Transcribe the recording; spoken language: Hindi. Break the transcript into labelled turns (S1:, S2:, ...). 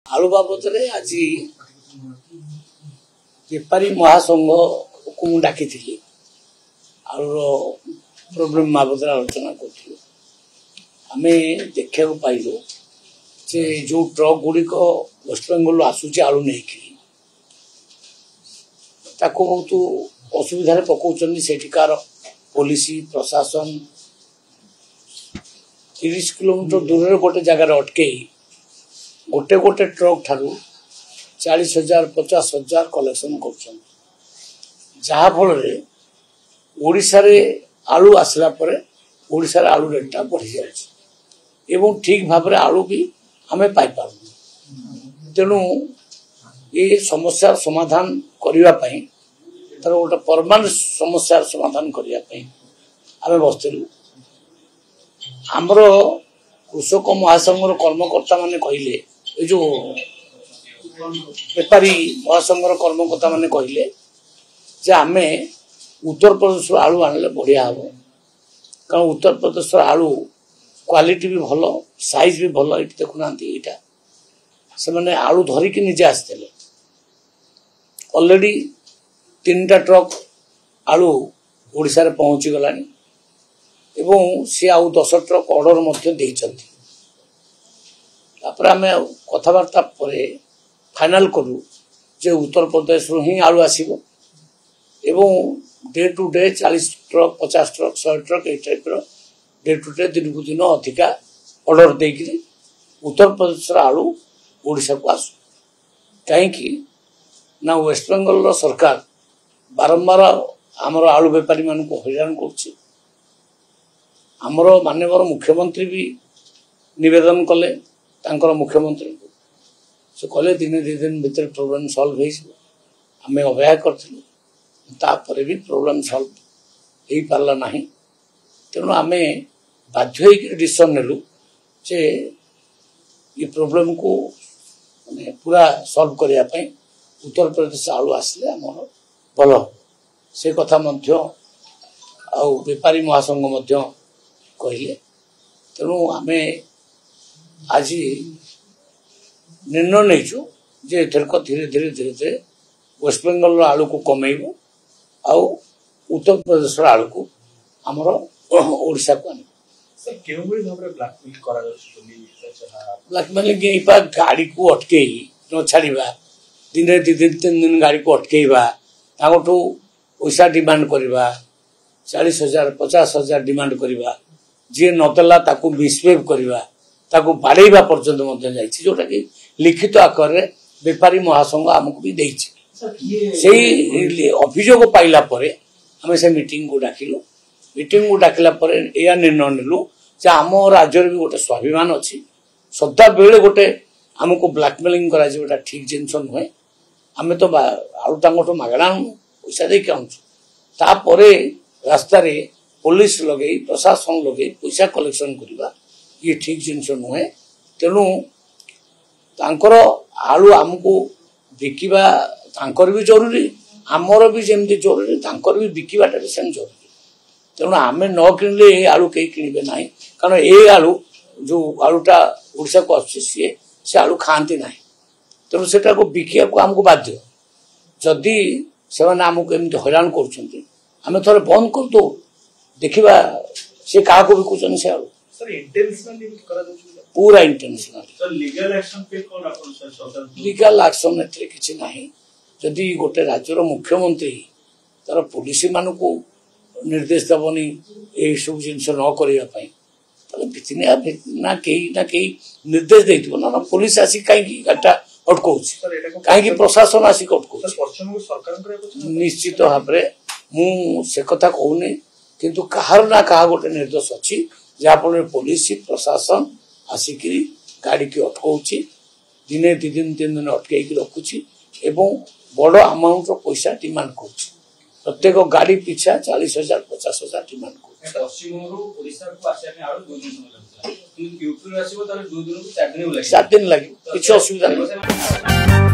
S1: आलू बाबद आज बेपारी महासंघ को डाकी आलूर प्रोब्लेम बाबद आलोचना करूँ आम देखा पाइलु जे जो ट्रक गुड़िक वेस्ट बेंगल आसूची आलू नहीं बहुत असुविधा पकाउछन सेठिकार पुलिस प्रशासन 30 किलोमीटर दूर गोटे जगार अटके गोटे गोटे ट्रक ठारू 40,000 50,000 कलेक्शन कर जहाँफल ओडिशा रे आलू आसला परे ओडिशा रे आलू रेटा बढ़ी जाए ठीक भाव में आलू भी आम पाइपर तेणु ये समस्या समाधान करने तर गोटे परमानेंट समस्या समाधान करने आम बसलु आमर कृषक महासंघर कर्मकर्ता माने कहले ये जो बेपारी महासंघर कर्मकर्ता माने कहले जे आम उत्तर प्रदेश आलू आनले बढ़िया हम कारण उत्तर प्रदेश आलू क्वालिटी भी भल साइज भी भल ये देखुना यहाँ से मैंने आलू धरिकी निजे आसते ऑलरेडी 3टा ट्रक आलू ओडिशा रे पहुंची गलानी एवं सी आउ 10 ट्रक ऑर्डर मध्य देइचंती आम कथबार्ता फाइनल करूँ जे उत्तर प्रदेश रू ही आलू आसीबो एवं day to day 40 truck 50 truck 100 truck ये टाइप डे टू डे दिन को दिन अधिका ऑर्डर देकि उत्तर प्रदेश आलू ओडिशा को आसू कहीं ना वेस्ट बेंगल सरकार बारंबार आमर आलू बेपारी मान को हैरान कर माननीय मुख्यमंत्री भी निवेदन कले तांकर मुख्यमंत्री को से कहले दिने 2 दिन भीतर प्रोब्लेम सॉल्व आम अपेक्षा करते भी प्रोब्लेम सॉल्व हो पारा ना तेणु आम बाध्य डिसीजन नेलु जे ये प्रोब्लेम को माने पूरा सॉल्व करने उत्तर प्रदेश आलू आसले आमर भल से कथा मध्य आउ बेपारी महासंघ मध्य कहले तेणु आम आज निर्णय नहीं जे एथरक धीरे धीरे धीरे धीरे वेस्ट बेंगल आलू को कमेबू आउ उत्तर प्रदेश आलू को आमर ओडिशा को आने ब्लैकमेलिंग गाड़ी को अटके न छाड़ा दिन 2 दिन 3 दिन गाड़ी को अटकेवा पैसा डिमांड करवा 40,000 50,000 डिमांड करवा जी नदेला मिसबिहेव करवा बाड़ेवा पर्यंत जोटा कि लिखित आकार बेपारी महासंघ आमको भी अभियोग पाइला आम से मीटिंग को डाकिलु मीटिंग को डाकिला या निर्णय नेलु आम राज्य भी गोटे स्वाभिमान अच्छी सदा बेले गोटे आमको ब्लैकमेलिंग करा ठीक जिनस नुहे आम तो आलू मागणा पैसा देके आनुचु रास्ता रे पुलिस लगे प्रशासन लगे पैसा कलेक्शन करवा ये ठीक जिनस नुहे तेणु तांकर आलू आमको बिकिबा तांकर भी जरूरी आमर भी जमती जरूरी तांकर भी बिकिबाटा भी सेम जरूरी तेणु आम न किणले आलू कहीं किणवे ना कारण ये आलू जो आलूटा ओडिशा को आसुची सी आलू खाती ना तेणु सेटा को बिकिया को आमको बाध्य जदि से आमको एमती हैरान करें थे बंद कर दो देखा सी क्या बिकुन से आलू पूरा इंटेंशनल लीगल एक्शन किसी ना जदि गोटे राज्यर मुख्यमंत्री तार पुलिस मान को निर्देश दबनी ये सब जिनस न करने ना कहीं निर्देश दे ना पुलिस आसिक कहीं गाड़ीटा अटकाऊ कहीं प्रशासन आसिक अटकाऊ निश्चित भाव में से कथा कहूनी किंतु कहार ना कहा गोटे निर्देश अच्छी जहाँफल पुलिस प्रशासन आसिक गाड़ी की अटकाऊ दिने 2 दिन 3 दिन अटकई रखुची एवं बड़ अमाउंट पैसा डिमांड कर प्रत्येक गाड़ी पिछा 40,000 50,000 डिमांड कर 4 दिन लगे किसी असुविधा नहीं।